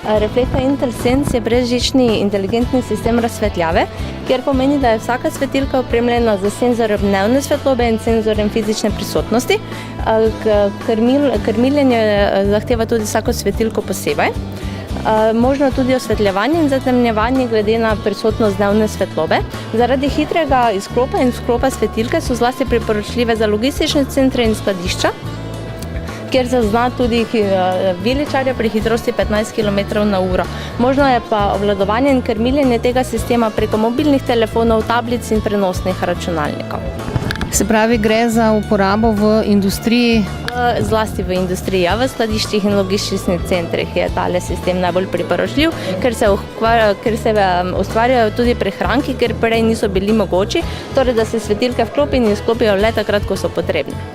Reflektor Intel Sense je brezžični inteligentni sistem razsvetljave, kjer pomeni, da je vsaka svetilka opremljena z senzorjem dnevne svetlobe in senzorjem fizične prisotnosti. Krmiljenje zahteva tudi vsako svetilko posebej. Možno tudi osvetljevanje in zatemnjevanje glede na prisotnost dnevne svetlobe. Zaradi hitrega izklopa in vklopa svetilke so zlasti priporočljive za logistične centre in skladišča, kjer zazna tudi viličarja pri hitrosti 15 km/h. Možno je pa obvladovanje in krmiljenje tega sistema preko mobilnih telefonov, tablic in prenosnih računalnikov. Se pravi, gre za uporabo v industriji? Zlasti v industriji, v skladiščih in logističnih centrih je tale sistem najbolj priporočljiv, ker se ustvarjajo tudi prihranki, ker prej niso bili mogoči, torej da se svetilke vklopijo in izklopijo le takrat, ko so potrebne.